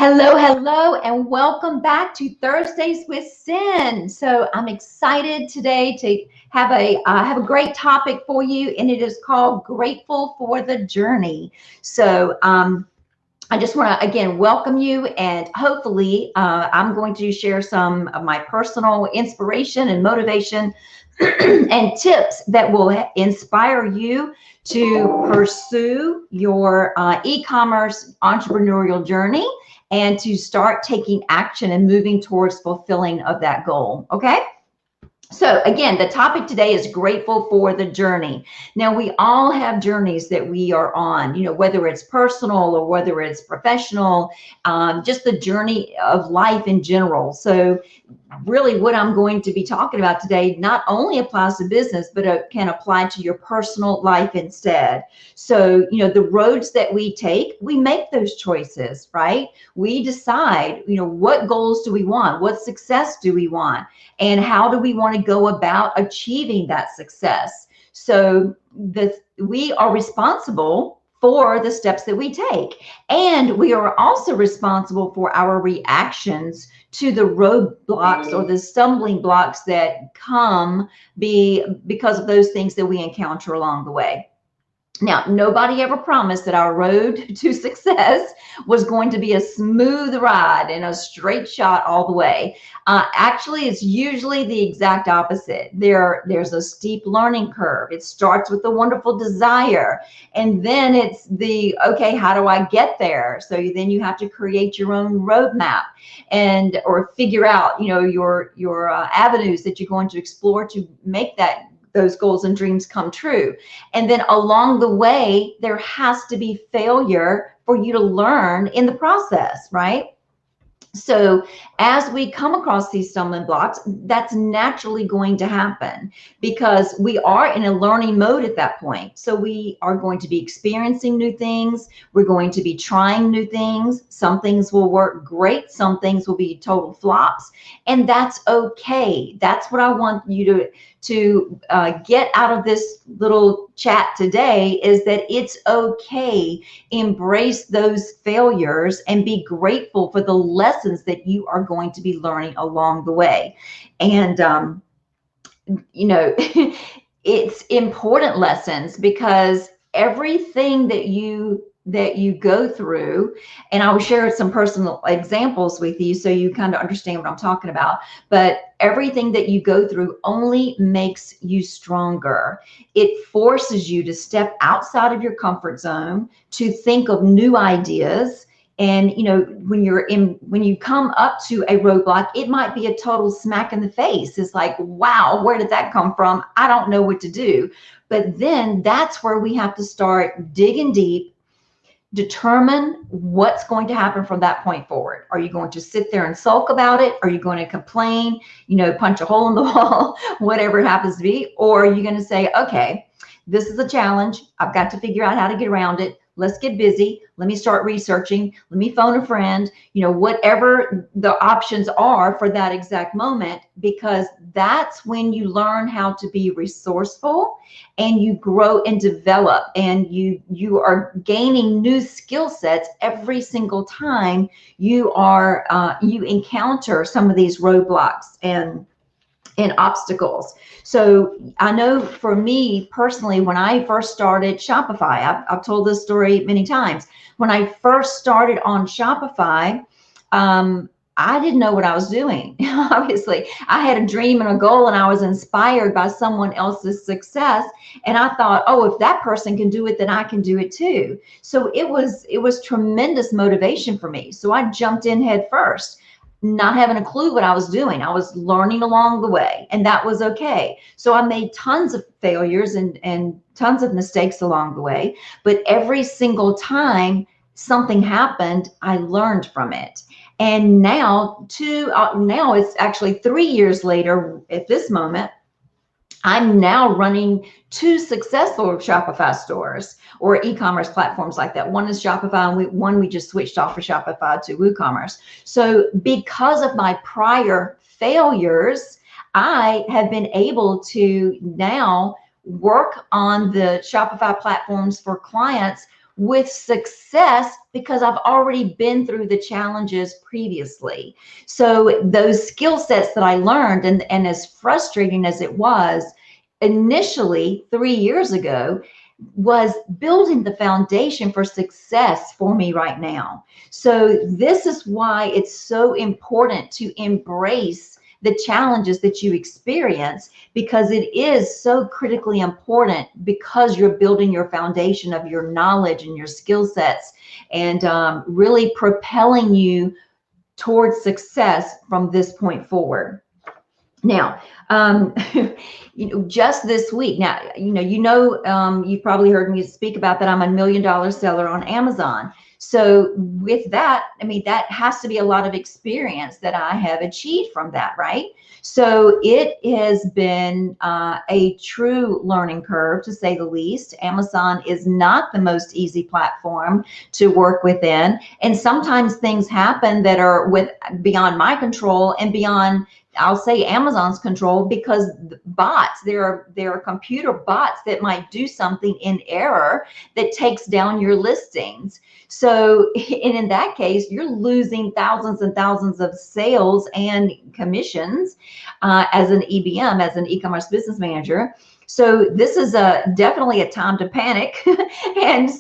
Hello, hello, and welcome back to Thursdays with Sin. So I'm excited today to have a great topic for you, and it is called "Grateful for the Journey." So I just want to again welcome you, and hopefully, I'm going to share some of my personal inspiration and motivation and tips that will inspire you to pursue your e-commerce entrepreneurial journey and to start taking action and moving towards fulfilling of that goal. Okay. So again, the topic today is grateful for the journey. Now, we all have journeys that we are on, whether it's personal or whether it's professional, just the journey of life in general. So really what I'm going to be talking about today not only applies to business, but it can apply to your personal life instead. So, the roads that we take, we make those choices, right? We decide, what goals do we want? What success do we want? And how do we want to go about achieving that success? So we are responsible for the steps that we take. And we are also responsible for our reactions to the roadblocks or the stumbling blocks that come because of those things that we encounter along the way. Now, nobody ever promised that our road to success was going to be a smooth ride and a straight shot all the way. Actually, it's usually the exact opposite. There's a steep learning curve. It starts with a wonderful desire, and then it's okay, how do I get there? So then you have to create your own roadmap or figure out, your avenues that you're going to explore to make those goals and dreams come true. And then along the way, there has to be failure for you to learn in the process, right? So as we come across these stumbling blocks, that's naturally going to happen because we are in a learning mode at that point. So we are going to be experiencing new things. We're going to be trying new things. Some things will work great. Some things will be total flops. And that's okay. That's what I want you to get out of this little chat today, is that it's okay. Embrace those failures and be grateful for the lessons that you are going to be learning along the way. And it's important lessons, because everything that you go through, and I will share some personal examples with you so you kind of understand what I'm talking about, but everything that you go through only makes you stronger. It forces you to step outside of your comfort zone, to think of new ideas. And when you come up to a roadblock, it might be a total smack in the face. It's like, wow, where did that come from? I don't know what to do. But then that's where we have to start digging deep, determine what's going to happen from that point forward. Are you going to sit there and sulk about it? Are you going to complain, punch a hole in the wall, whatever it happens to be? Or are you going to say, okay, this is a challenge. I've got to figure out how to get around it. Let's get busy. Let me start researching. Let me phone a friend, whatever the options are for that exact moment, because that's when you learn how to be resourceful and you grow and develop, and you are gaining new skill sets every single time you encounter some of these roadblocks and obstacles. So I know for me personally, when I first started Shopify, I've told this story many times. When I first started on Shopify, I didn't know what I was doing. Obviously, I had a dream and a goal, and I was inspired by someone else's success. And I thought, oh, if that person can do it, then I can do it too. So it was tremendous motivation for me. So I jumped in head first, not having a clue what I was doing. I was learning along the way, and that was okay. So I made tons of failures and tons of mistakes along the way, but every single time something happened, I learned from it. And now it's actually 3 years later at this moment, I'm now running 2 successful Shopify stores or e-commerce platforms like that. One is Shopify, and one we just switched off of Shopify to WooCommerce. So because of my prior failures, I have been able to now work on the Shopify platforms for clients with success because I've already been through the challenges previously. So those skill sets that I learned, and as frustrating as it was initially 3 years ago, was building the foundation for success for me right now. So this is why it's so important to embrace the challenges that you experience, because it is so critically important, because you're building your foundation of your knowledge and your skill sets, and really propelling you towards success from this point forward. Now, just this week. Now, you've probably heard me speak about that. I'm a $1 million seller on Amazon. So with that, I mean, that has to be a lot of experience that I have achieved from that, right? So it has been a true learning curve, to say the least. Amazon is not the most easy platform to work within, and sometimes things happen that are beyond my control and beyond, I'll say, Amazon's control, because bots, there are computer bots that might do something in error that takes down your listings. So, and in that case, you're losing thousands and thousands of sales and commissions as an EBM, as an e-commerce business manager. So this is definitely a time to panic and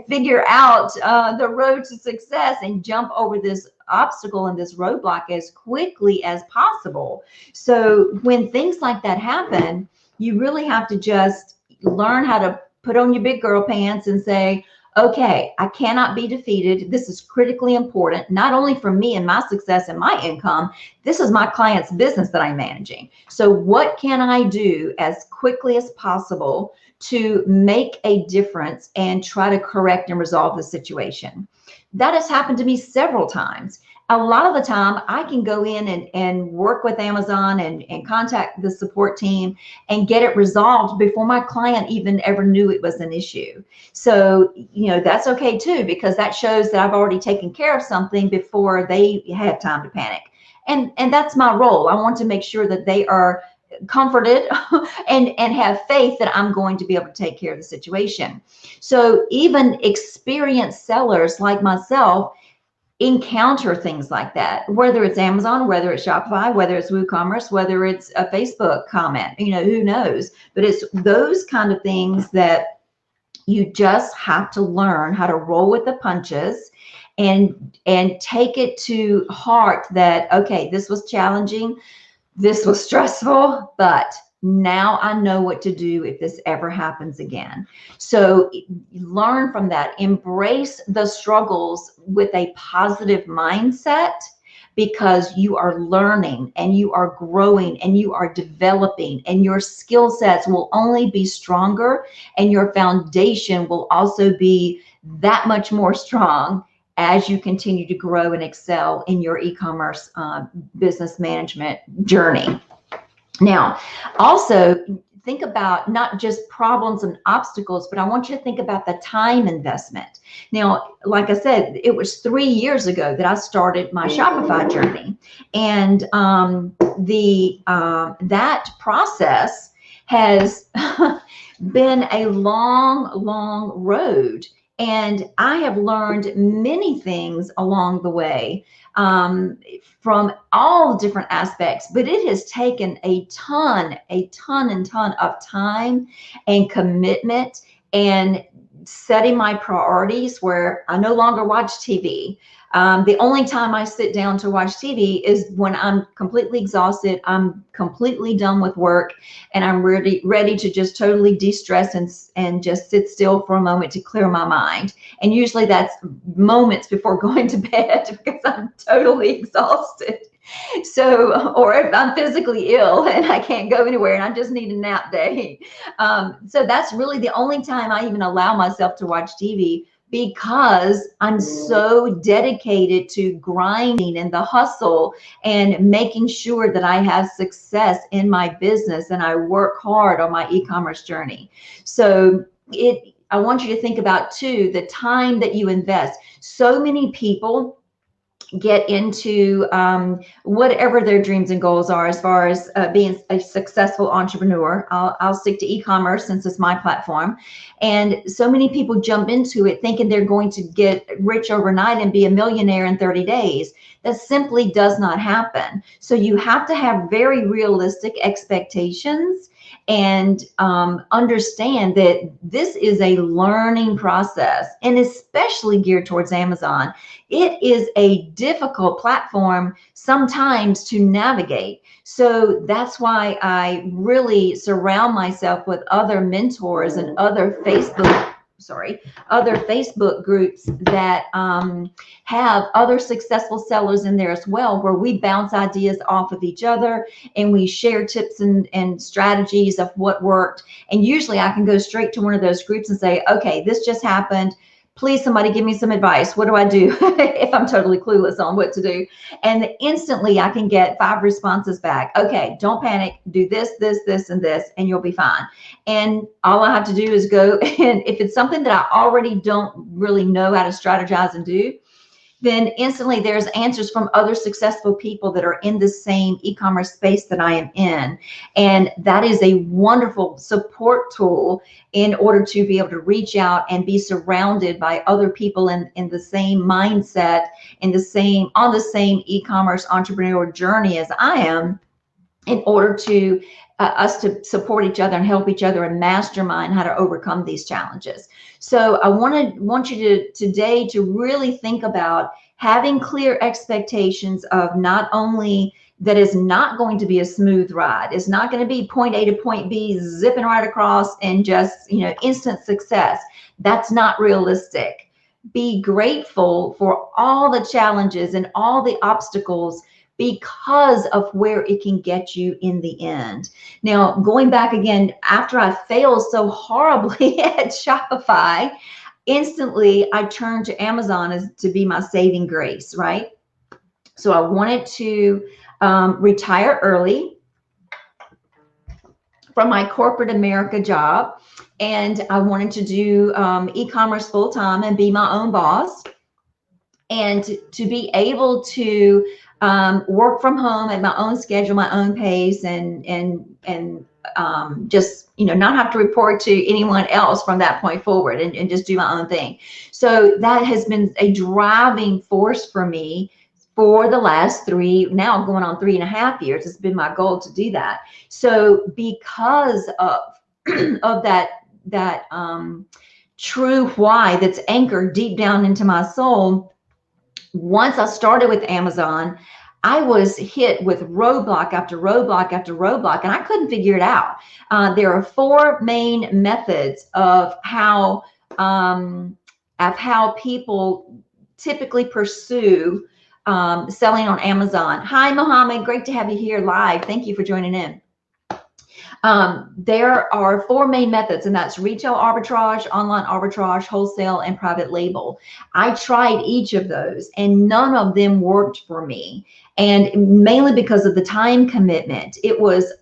figure out the road to success and jump over this obstacle and this roadblock as quickly as possible. So when things like that happen, you really have to just learn how to put on your big girl pants and say, okay, I cannot be defeated. This is critically important, not only for me and my success and my income. This is my client's business that I'm managing. So what can I do as quickly as possible to make a difference and try to correct and resolve the situation? That has happened to me several times. A lot of the time, I can go in and work with Amazon and contact the support team and get it resolved before my client even ever knew it was an issue. So, that's okay too, because that shows that I've already taken care of something before they had time to panic. And that's my role. I want to make sure that they are comforted and have faith that I'm going to be able to take care of the situation. So even experienced sellers like myself encounter things like that, whether it's Amazon, whether it's Shopify, whether it's WooCommerce, whether it's a Facebook comment, who knows? But it's those kind of things that you just have to learn how to roll with the punches and take it to heart that, okay, this was challenging, this was stressful, but now I know what to do if this ever happens again. So learn from that. Embrace the struggles with a positive mindset, because you are learning and you are growing and you are developing, and your skill sets will only be stronger, and your foundation will also be that much more strong as you continue to grow and excel in your e-commerce business management journey. Now, also think about not just problems and obstacles, but I want you to think about the time investment. Now, like I said, it was 3 years ago that I started my Shopify journey, and that process has been a long road. And I have learned many things along the way from all different aspects, but it has taken a ton of time and commitment, and setting my priorities where I no longer watch TV. The only time I sit down to watch TV is when I'm completely exhausted, I'm completely done with work, and I'm ready to just totally de-stress and just sit still for a moment to clear my mind. And usually that's moments before going to bed, because I'm totally exhausted. So, or if I'm physically ill and I can't go anywhere and I just need a nap day. So that's really the only time I even allow myself to watch TV, because I'm so dedicated to grinding and the hustle and making sure that I have success in my business, and I work hard on my e-commerce journey. So I want you to think about too, the time that you invest. So many people get into whatever their dreams and goals are as far as being a successful entrepreneur. I'll stick to e-commerce since it's my platform. And so many people jump into it thinking they're going to get rich overnight and be a millionaire in 30 days. That simply does not happen. So you have to have very realistic expectations and understand that this is a learning process, and especially geared towards Amazon. It is a difficult platform sometimes to navigate. So that's why I really surround myself with other mentors and other Facebook groups that have other successful sellers in there as well, where we bounce ideas off of each other and we share tips and strategies of what worked. And usually I can go straight to one of those groups and say, okay, this just happened. Please, somebody give me some advice. What do I do if I'm totally clueless on what to do? And instantly I can get 5 responses back. Okay, don't panic. Do this, this, this, and this, and you'll be fine. And all I have to do is go, and if it's something that I already don't really know how to strategize and do, then instantly there's answers from other successful people that are in the same e-commerce space that I am in. And that is a wonderful support tool in order to be able to reach out and be surrounded by other people in the same mindset, on the same e-commerce entrepreneurial journey as I am, in order to us to support each other and help each other and mastermind how to overcome these challenges. So I want you today to really think about having clear expectations of not only that is not going to be a smooth ride. It's not going to be point A to point B, zipping right across and just, instant success. That's not realistic. Be grateful for all the challenges and all the obstacles because of where it can get you in the end. Now, going back again, after I failed so horribly at Shopify, instantly I turned to Amazon as to be my saving grace, right? So I wanted to retire early from my corporate America job, and I wanted to do e-commerce full-time and be my own boss, and to be able to work from home at my own schedule, my own pace, and just not have to report to anyone else from that point forward, and just do my own thing. So that has been a driving force for me for the last now going on 3.5 years. It's been my goal to do that. So because of that true why that's anchored deep down into my soul, once I started with Amazon, I was hit with roadblock after roadblock after roadblock, and I couldn't figure it out. There are 4 main methods of how people typically pursue selling on Amazon. Hi, Mohammed. Great to have you here live. Thank you for joining in. There are 4 main methods, and that's retail arbitrage, online arbitrage, wholesale, and private label. I tried each of those, and none of them worked for me. And mainly because of the time commitment. It was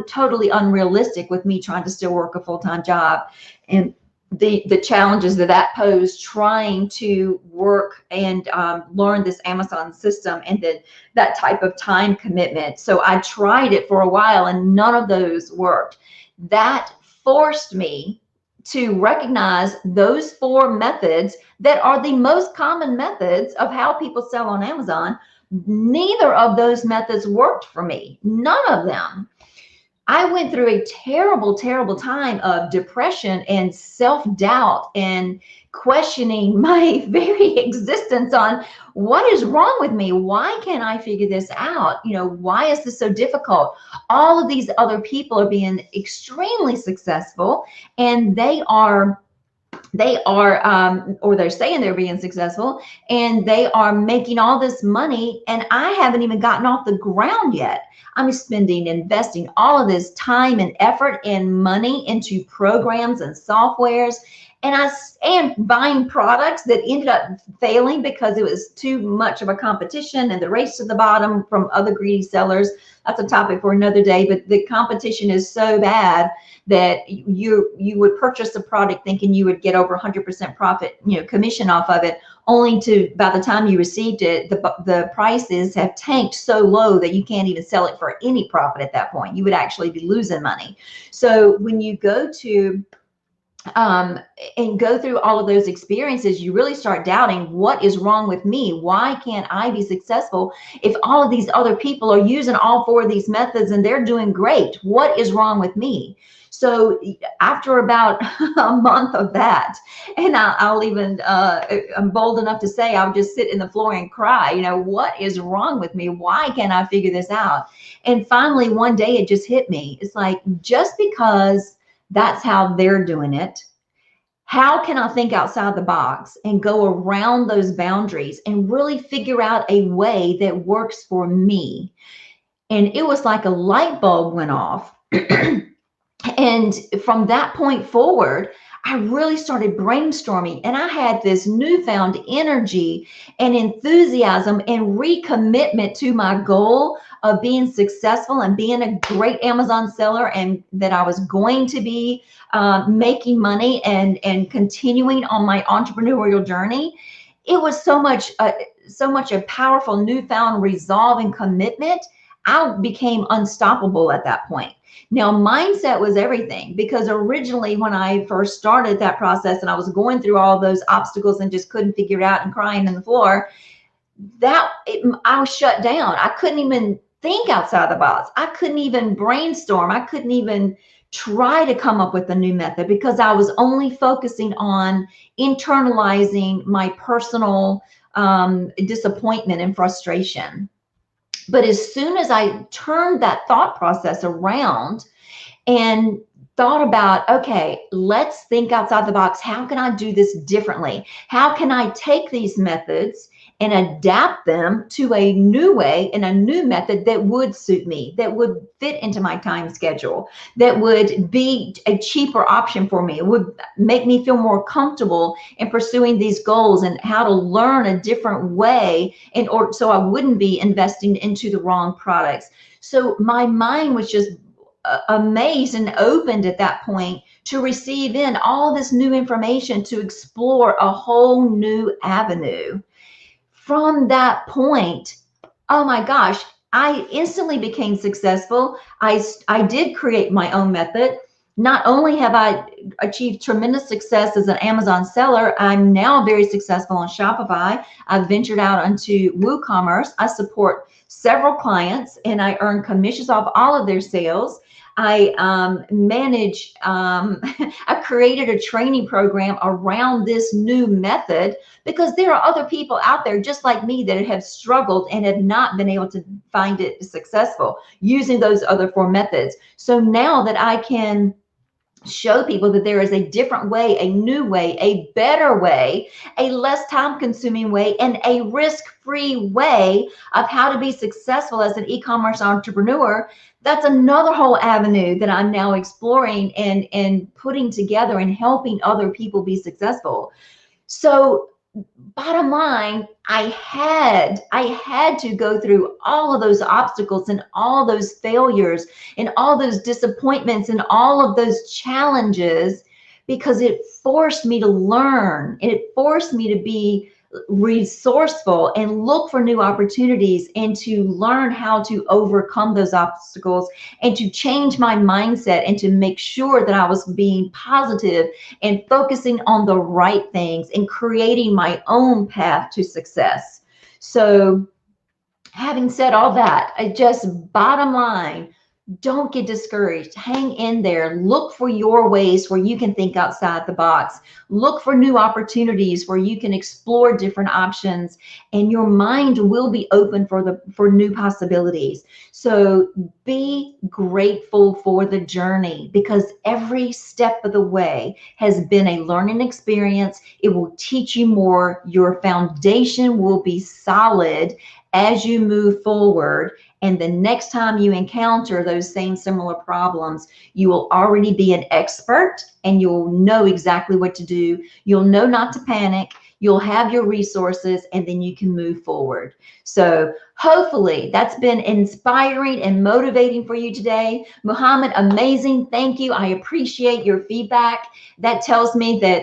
totally unrealistic with me trying to still work a full-time job, and the challenges that posed trying to work and learn this Amazon system, and then that type of time commitment. So I tried it for a while and none of those worked. That forced me to recognize those 4 methods that are the most common methods of how people sell on Amazon. Neither of those methods worked for me. None of them. I went through a terrible, terrible time of depression and self-doubt and questioning my very existence on what is wrong with me? Why can't I figure this out? Why is this so difficult? All of these other people are being extremely successful, and or they're saying they're being successful, and they are making all this money, and I haven't even gotten off the ground yet. I'm investing all of this time and effort and money into programs and softwares, and buying products that ended up failing because it was too much of a competition and the race to the bottom from other greedy sellers. That's a topic for another day, but the competition is so bad that you would purchase a product thinking you would get over 100% profit, commission off of it, only to, by the time you received it, the prices have tanked so low that you can't even sell it for any profit at that point. You would actually be losing money. So when you go to and go through all of those experiences, you really start doubting, what is wrong with me? Why can't I be successful if all of these other people are using all 4 of these methods and they're doing great? What is wrong with me? So after about a month of that, and I'll even, I'm bold enough to say, I'll just sit in the floor and cry, what is wrong with me? Why can't I figure this out? And finally, one day it just hit me. It's like, just because that's how they're doing it, how can I think outside the box and go around those boundaries and really figure out a way that works for me? And it was like a light bulb went off. And from that point forward, I really started brainstorming, and I had this newfound energy and enthusiasm and recommitment to my goal of being successful and being a great Amazon seller, and that I was going to be making money and continuing on my entrepreneurial journey. It was so much a powerful newfound resolve and commitment. I became unstoppable at that point. Now, mindset was everything, because originally when I first started that process and I was going through all those obstacles and just couldn't figure it out and crying on the floor, I was shut down. I couldn't even think outside the box. I couldn't even brainstorm. I couldn't even try to come up with a new method, because I was only focusing on internalizing my personal disappointment and frustration. But as soon as I turned that thought process around and thought about, okay, let's think outside the box. How can I do this differently? How can I take these methods and adapt them to a new way and a new method that would suit me, that would fit into my time schedule, that would be a cheaper option for me, it would make me feel more comfortable in pursuing these goals, and how to learn a different way in order so I wouldn't be investing into the wrong products. So my mind was just amazed and opened at that point to receive in all this new information, to explore a whole new avenue. From that point, oh my gosh, I instantly became successful. I did create my own method. Not only have I achieved tremendous success as an Amazon seller, I'm now very successful on Shopify. I've ventured out into WooCommerce. I support several clients and I earn commissions off all of their sales. I manage, I created a training program around this new method, because there are other people out there just like me that have struggled and have not been able to find it successful using those other 4 methods. So now that I can show people that there is a different way, a new way, a better way, a less time-consuming way, and a risk-free way of how to be successful as an e-commerce entrepreneur, that's another whole avenue that I'm now exploring and putting together and helping other people be successful. So bottom line, I had to go through all of those obstacles and all those failures and all those disappointments and all of those challenges, because it forced me to learn, and it forced me to be resourceful and look for new opportunities and to learn how to overcome those obstacles and to change my mindset and to make sure that I was being positive and focusing on the right things and creating my own path to success. So having said all that, I just, bottom line, don't get discouraged. Hang in there. Look for your ways where you can think outside the box. Look for new opportunities where you can explore different options, and your mind will be open for new possibilities. So be grateful for the journey, because every step of the way has been a learning experience. It will teach you more. Your foundation will be solid as you move forward. And the next time you encounter those same similar problems, you will already be an expert and you'll know exactly what to do. You'll know not to panic. You'll have your resources, and then you can move forward. So hopefully that's been inspiring and motivating for you today. Muhammad, amazing. Thank you. I appreciate your feedback. That tells me that,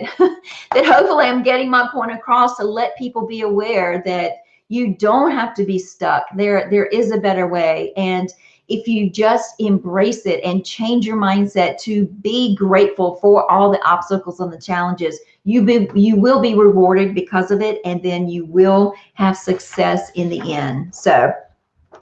that hopefully I'm getting my point across to let people be aware that you don't have to be stuck. There is a better way. And if you just embrace it and change your mindset to be grateful for all the obstacles and the challenges, you will be rewarded because of it, and then you will have success in the end. So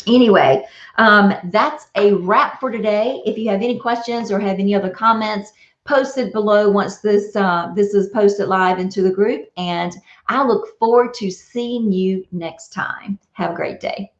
anyway, that's a wrap for today. If you have any questions or have any other comments, post it below once this is posted live into the group, and I look forward to seeing you next time. Have a great day.